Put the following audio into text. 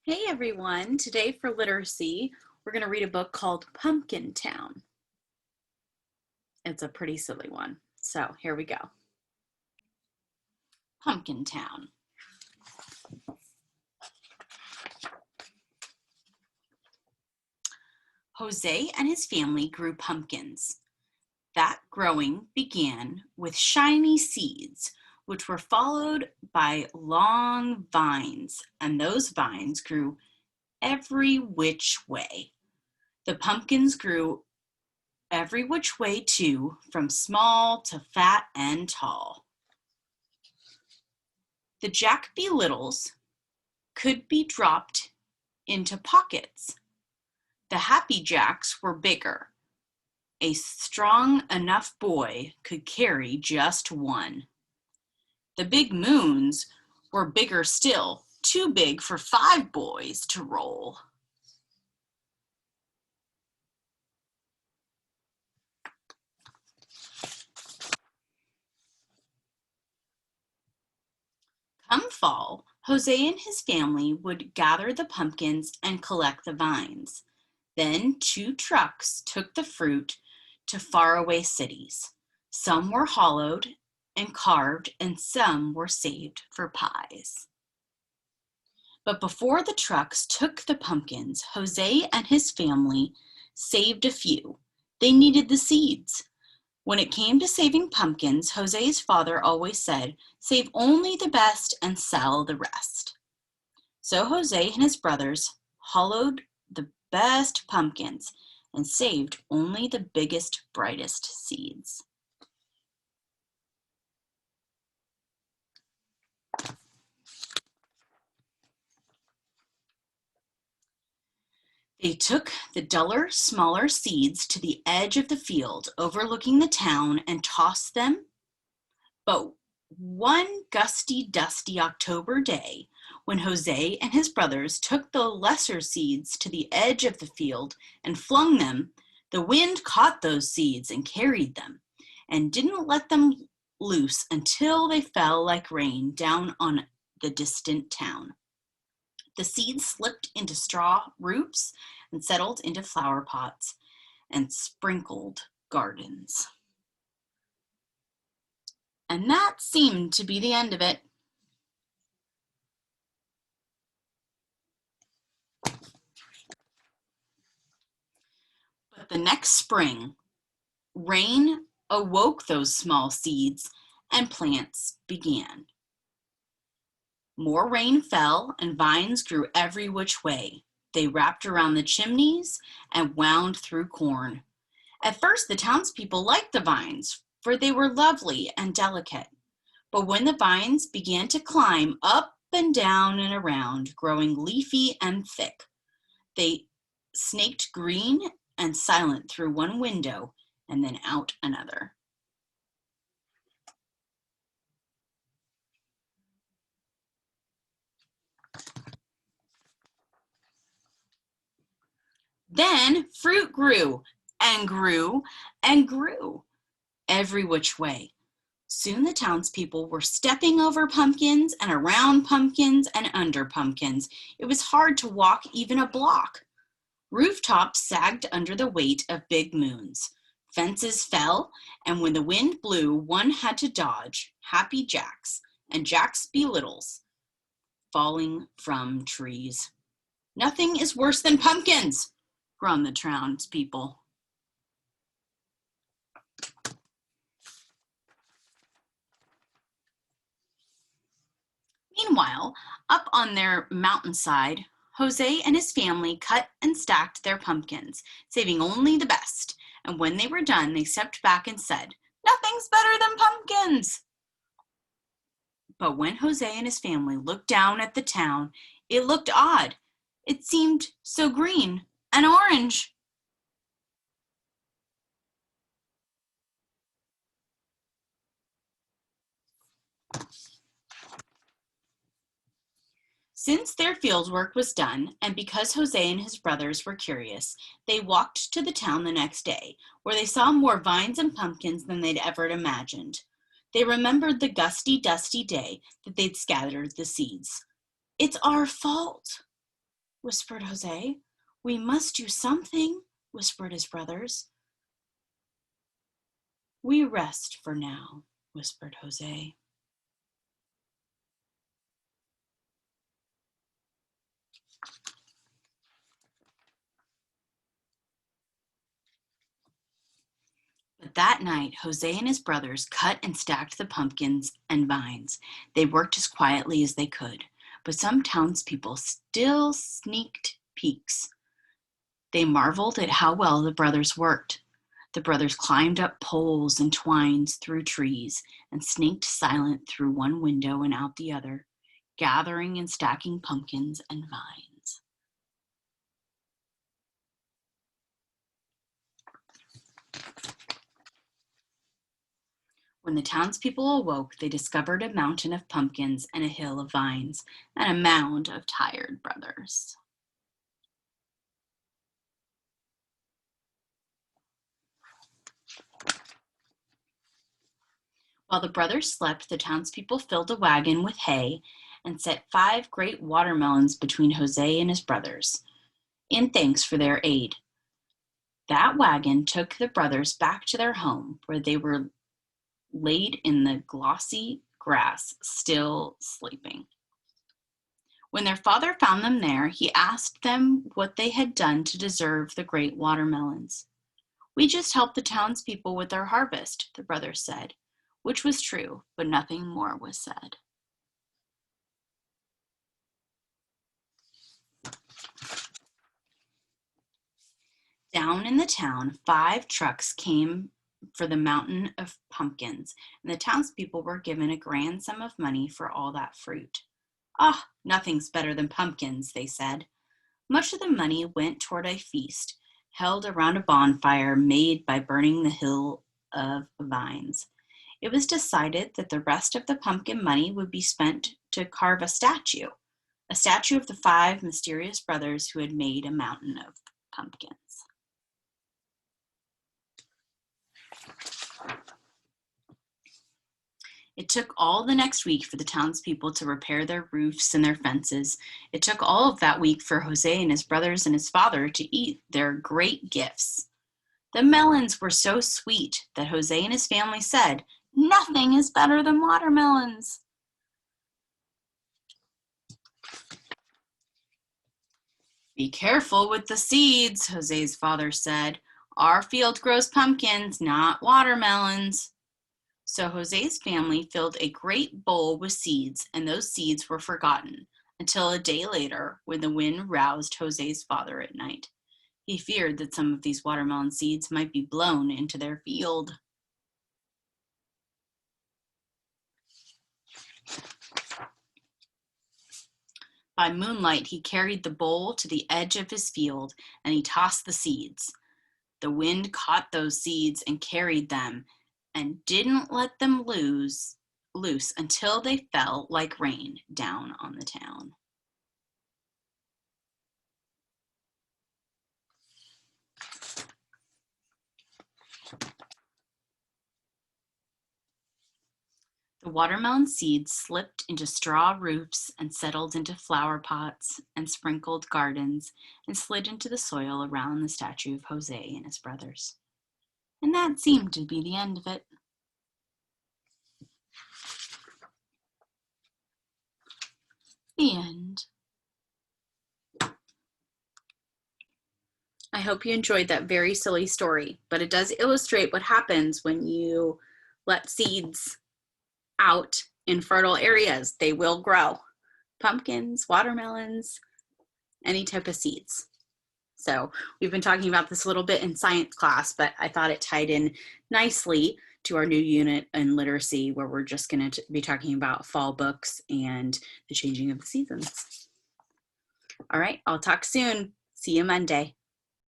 Hey everyone, today for literacy, we're going to read a book called Pumpkin Town. It's a pretty silly one. So here we go. Pumpkin Town. Jose and his family grew pumpkins. That growing began with shiny seeds, which were followed by long vines, and those vines grew every which way. The pumpkins grew every which way too, from small to fat and tall. The Jack Be Littles could be dropped into pockets. The Happy Jacks were bigger. A strong enough boy could carry just one. The Big Moons were bigger still, too big for 5 boys to roll. Come fall, Jose and his family would gather the pumpkins and collect the vines. Then 2 trucks took the fruit to faraway cities. Some were hollowed and carved, and some were saved for pies. But before the trucks took the pumpkins, Jose and his family saved a few. They needed the seeds. When it came to saving pumpkins, Jose's father always said, "Save only the best and sell the rest." So Jose and his brothers hollowed the best pumpkins and saved only the biggest, brightest seeds. They took the duller, smaller seeds to the edge of the field overlooking the town and tossed them. But one gusty, dusty October day, when Jose and his brothers took the lesser seeds to the edge of the field and flung them, the wind caught those seeds and carried them, and didn't let them loose until they fell like rain down on the distant town. The seeds slipped into straw roots and settled into flower pots and sprinkled gardens. And that seemed to be the end of it. But the next spring, rain awoke those small seeds and plants began. More rain fell and vines grew every which way. They wrapped around the chimneys and wound through corn. At first, the townspeople liked the vines, for they were lovely and delicate. But when the vines began to climb up and down and around, growing leafy and thick, they snaked green and silent through one window and then out another. Then fruit grew and grew and grew every which way. Soon the townspeople were stepping over pumpkins and around pumpkins and under pumpkins. It was hard to walk even a block. Rooftops sagged under the weight of big moons. Fences fell, and when the wind blew, one had to dodge Happy Jacks and Jacks Be Littles falling from trees. "Nothing is worse than pumpkins," groaned the townspeople. Meanwhile, up on their mountainside, Jose and his family cut and stacked their pumpkins, saving only the best, and when they were done, they stepped back and said, "Nothing's better than pumpkins." But when Jose and his family looked down at the town, it looked odd. It seemed so green and orange. Since their fieldwork was done, and because Jose and his brothers were curious, they walked to the town the next day, where they saw more vines and pumpkins than they'd ever imagined. They remembered the gusty, dusty day that they'd scattered the seeds. "It's our fault," whispered Jose. We must do something, whispered his brothers. We rest for now, whispered Jose. But that night, Jose and his brothers cut and stacked the pumpkins and vines. They worked as quietly as they could, but some townspeople still sneaked peeks. They marveled at how well the brothers worked. The brothers climbed up poles and twines through trees and sneaked silent through one window and out the other, gathering and stacking pumpkins and vines. When the townspeople awoke, they discovered a mountain of pumpkins and a hill of vines and a mound of tired brothers. While the brothers slept, the townspeople filled a wagon with hay and set 5 great watermelons between Jose and his brothers, in thanks for their aid. That wagon took the brothers back to their home, where they were laid in the glossy grass, still sleeping. When their father found them there, he asked them what they had done to deserve the great watermelons. We just helped the townspeople with their harvest, the brothers said, which was true, but nothing more was said. Down in the town, 5 trucks came for the mountain of pumpkins, and the townspeople were given a grand sum of money for all that fruit. Ah, nothing's better than pumpkins, they said. Much of the money went toward a feast held around a bonfire made by burning the hill of vines. It was decided that the rest of the pumpkin money would be spent to carve a statue of the 5 mysterious brothers who had made a mountain of pumpkins. It took all the next week for the townspeople to repair their roofs and their fences. It took all of that week for Jose and his brothers and his father to eat their great gifts. The melons were so sweet that Jose and his family said, "Nothing is better than watermelons." Be careful with the seeds, Jose's father said. Our field grows pumpkins, not watermelons. So Jose's family filled a great bowl with seeds, and those seeds were forgotten until a day later when the wind roused Jose's father at night. He feared that some of these watermelon seeds might be blown into their field. By moonlight, he carried the bowl to the edge of his field, and he tossed the seeds. The wind caught those seeds and carried them, and didn't let them loose until they fell like rain down on the town. The watermelon seeds slipped into straw roofs and settled into flower pots and sprinkled gardens and slid into the soil around the statue of Jose and his brothers. And that seemed to be the end of it. The end. I hope you enjoyed that very silly story, but it does illustrate what happens when you let seeds out in fertile areas. They will grow. Pumpkins, watermelons, any type of seeds. So we've been talking about this a little bit in science class, but I thought it tied in nicely to our new unit in literacy, where we're just going to be talking about fall books and the changing of the seasons. All right, I'll talk soon. See you Monday.